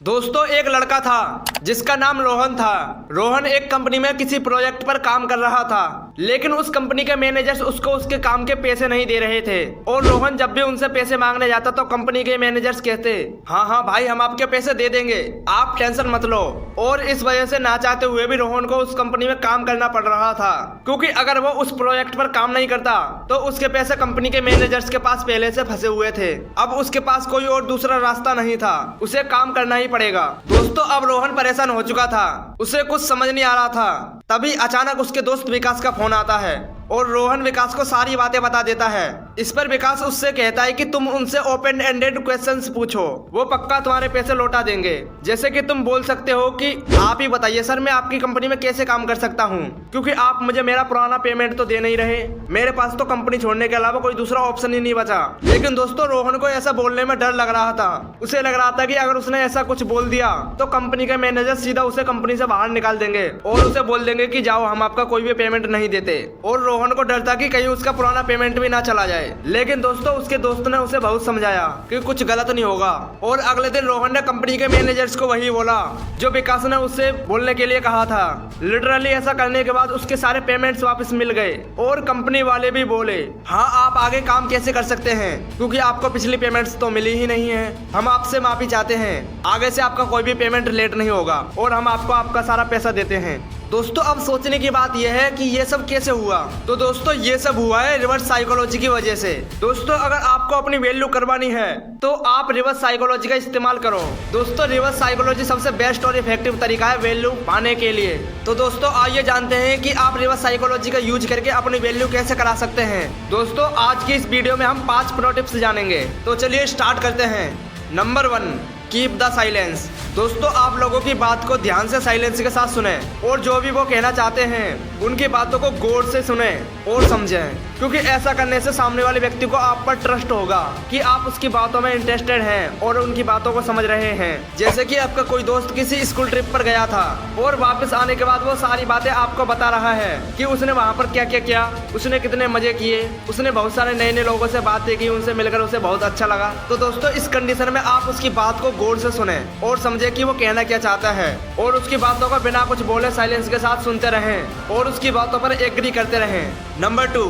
दोस्तों एक लड़का था जिसका नाम रोहन था। रोहन एक कंपनी में किसी प्रोजेक्ट पर काम कर रहा था, लेकिन उस कंपनी के मैनेजर्स उसको उसके काम के पैसे नहीं दे रहे थे। और रोहन जब भी उनसे पैसे मांगने जाता तो कंपनी के मैनेजर्स कहते, हाँ हाँ भाई हम आपके पैसे दे देंगे, आप टेंशन मत लो। और इस वजह से ना चाहते हुए भी रोहन को उस कंपनी में काम करना पड़ रहा था, क्योंकि अगर वो उस प्रोजेक्ट पर काम नहीं करता तो उसके पैसे कंपनी के मैनेजर्स के पास पहले से फंसे हुए थे। अब उसके पास कोई और दूसरा रास्ता नहीं था, उसे काम करना ही पड़ेगा। दोस्तों अब रोहन परेशान हो चुका था, उसे कुछ समझ नहीं आ रहा था। तभी अचानक उसके दोस्त विकास का फोन आता है और रोहन विकास को सारी बातें बता देता है। इस पर विकास उससे कहता है कि तुम उनसे ओपन एंडेड क्वेश्चंस पूछो, वो पक्का तुम्हारे पैसे लौटा देंगे। जैसे कि तुम बोल सकते हो कि आप ही बताइए सर मैं आपकी कंपनी में कैसे काम कर सकता हूँ, क्योंकि आप मुझे मेरा पुराना पेमेंट तो दे नहीं रहे, मेरे पास तो कंपनी छोड़ने के अलावा कोई दूसरा ऑप्शन ही नहीं बचा। लेकिन दोस्तों रोहन को ऐसा बोलने में डर लग रहा था। उसे लग रहा था कि अगर उसने ऐसा कुछ बोल दिया तो कंपनी के मैनेजर सीधा उसे कंपनी से बाहर निकाल देंगे और उसे बोल देंगे कि जाओ हम आपका कोई भी पेमेंट नहीं देते। और रोहन को डर था कि कहीं उसका पुराना पेमेंट भी ना चला जाए। लेकिन दोस्तों उसके दोस्त ने उसे बहुत समझाया कि कुछ गलत नहीं होगा। और अगले दिन रोहन ने कंपनी के मैनेजर्स को वही बोला जो विकास ने उससे बोलने के लिए कहा था। लिटरली ऐसा करने के बाद उसके सारे पेमेंट्स वापस मिल गए और कंपनी वाले भी बोले, हाँ आप आगे काम कैसे कर सकते हैं, क्योंकि आपको पिछली पेमेंट्स तो मिली ही नहीं है। हम आपसे माफी चाहते हैं, आगे से आपका कोई भी पेमेंट लेट नहीं होगा और हम आपको आपका सारा पैसा देते हैं। दोस्तों अब सोचने की बात यह है कि ये सब कैसे हुआ। तो दोस्तों ये सब हुआ है रिवर्स साइकोलॉजी की वजह से। दोस्तों अगर आपको अपनी वैल्यू करवानी है तो आप रिवर्स साइकोलॉजी का इस्तेमाल करो। दोस्तों रिवर्स साइकोलॉजी सबसे बेस्ट और इफेक्टिव तरीका है वैल्यू पाने के लिए। तो दोस्तों आइए जानते हैं कि आप रिवर्स साइकोलॉजी का यूज करके अपनी वैल्यू कैसे करा सकते हैं। दोस्तों आज की इस वीडियो में हम 5 प्रो टिप्स जानेंगे, तो चलिए स्टार्ट करते हैं। Number 1, keep the silence. दोस्तों आप लोगों की बात को ध्यान से साइलेंस के साथ सुने और जो भी वो कहना चाहते हैं उनकी बातों को गौर से सुने और समझें, क्योंकि ऐसा करने से सामने वाले व्यक्ति को आप पर ट्रस्ट होगा कि आप उसकी बातों में इंटरेस्टेड हैं और उनकी बातों को समझ रहे हैं। जैसे कि आपका कोई दोस्त किसी स्कूल ट्रिप पर गया था और वापस आने के बाद वो सारी बातें आपको बता रहा है कि उसने वहाँ पर क्या क्या किया, उसने कितने मजे किए, उसने बहुत सारे नए नए लोगों से बातें की, उनसे मिलकर उसे बहुत अच्छा लगा। तो दोस्तों इस कंडीशन में आप उसकी बात को गौर से सुने और समझे कि वो कहना क्या चाहता है और उसकी बातों को बिना कुछ बोले साइलेंस के साथ सुनते रहें और उसकी बातों पर एग्री करते रहें। Number 2,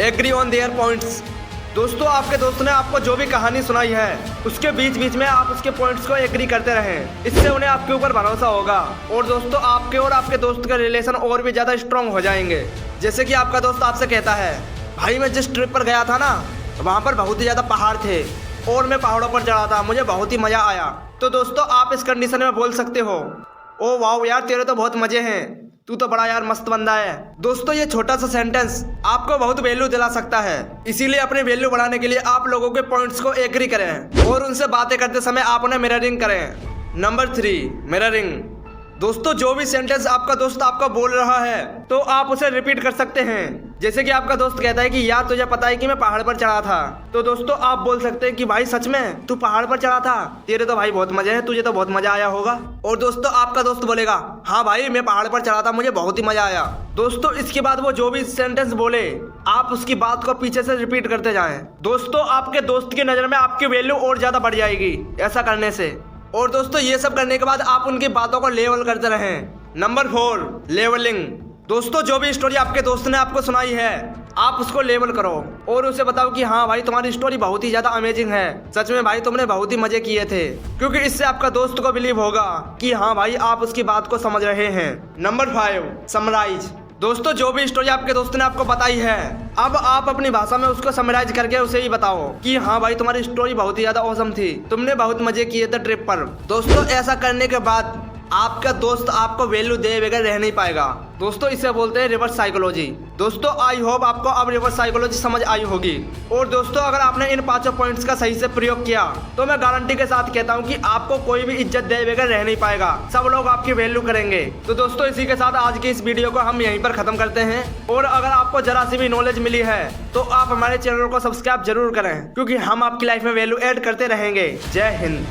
agree on their points. दोस्तों आपके दोस्त ने आपको जो भी कहानी सुनाई है उसके बीच बीच में आप उसके पॉइंट्स को एग्री करते रहें, इससे उन्हें आपके ऊपर भरोसा होगा और दोस्तों आपके और आपके दोस्त के रिलेशन और भी ज्यादा स्ट्रांग हो जाएंगे। जैसे कि आपका दोस्त आपसे कहता है, भाई मैं जिस ट्रिप पर गया था ना वहाँ पर बहुत ही ज्यादा पहाड़ थे और मैं पहाड़ों पर चढ़ा था, मुझे बहुत ही मजा आया। तो दोस्तों आप इस कंडीशन में बोल सकते हो, ओ वाओ यार तेरे तो बहुत मजे हैं, तू तो बड़ा यार मस्त बंदा है। दोस्तों ये छोटा सा सेंटेंस आपको बहुत वैल्यू दिला सकता है, इसीलिए अपनी वैल्यू बढ़ाने के लिए आप लोगों के पॉइंट्स को एग्री करें और उनसे बातें करते समय आप उन्हें मिररिंग करें। Number 3, mirroring. दोस्तों जो भी सेंटेंस आपका दोस्त आपको बोल रहा है तो आप उसे रिपीट कर सकते हैं। जैसे कि आपका दोस्त कहता है कि यार तुझे पता है कि मैं पहाड़ पर चढ़ा था, तो दोस्तों आप बोल सकते हैं कि भाई सच में तू पहाड़ पर चढ़ा था, तेरे तो भाई बहुत मजे हैं, तुझे तो बहुत मजा आया होगा। और दोस्तों आपका दोस्त बोलेगा, हाँ भाई मैं पहाड़ पर चढ़ा था, मुझे बहुत ही मजा आया। दोस्तों इसके बाद वो जो भी सेंटेंस बोले आप उसकी बात को पीछे से रिपीट करते जाएं। दोस्तों आपके दोस्त की नजर में आपकी वैल्यू और ज्यादा बढ़ जाएगी ऐसा करने से। और दोस्तों ये सब करने के बाद आप उनकी बातों को लेवल करते रहें। Number 4, leveling. दोस्तों जो भी स्टोरी आपके दोस्त ने आपको सुनाई है आप उसको लेवल करो और उसे बताओ कि हाँ भाई तुम्हारी स्टोरी बहुत ही ज्यादा अमेजिंग है, सच में भाई तुमने बहुत ही मजे किए थे, क्योंकि इससे आपका दोस्त को बिलीव होगा कि हाँ भाई आप उसकी बात को समझ रहे हैं। Number 5, summarize. दोस्तों जो भी स्टोरी आपके दोस्त ने आपको बताई है अब आप अपनी भाषा में उसको समराइज करके उसे ही बताओ कि हाँ भाई तुम्हारी स्टोरी बहुत ही ज्यादा औसम थी, तुमने बहुत मजे किए थे ट्रिप पर। दोस्तों ऐसा करने के बाद आपका दोस्त आपको वैल्यू दे बगैर रह नहीं पाएगा। दोस्तों इसे बोलते हैं रिवर्स साइकोलॉजी। दोस्तों आई होप आपको अब रिवर्स साइकोलॉजी समझ आई होगी। और दोस्तों अगर आपने इन 5 पॉइंट्स का सही से प्रयोग किया तो मैं गारंटी के साथ कहता हूं कि आपको कोई भी इज्जत दे बगैर रह नहीं पाएगा, सब लोग आपकी वैल्यू करेंगे। तो दोस्तों इसी के साथ आज की इस वीडियो को हम यहीं पर खत्म करते हैं। और अगर आपको जरा सी भी नॉलेज मिली है तो आप हमारे चैनल को सब्सक्राइब जरूर करें, क्योंकि हम आपकी लाइफ में वैल्यू ऐड करते रहेंगे। जय हिंद।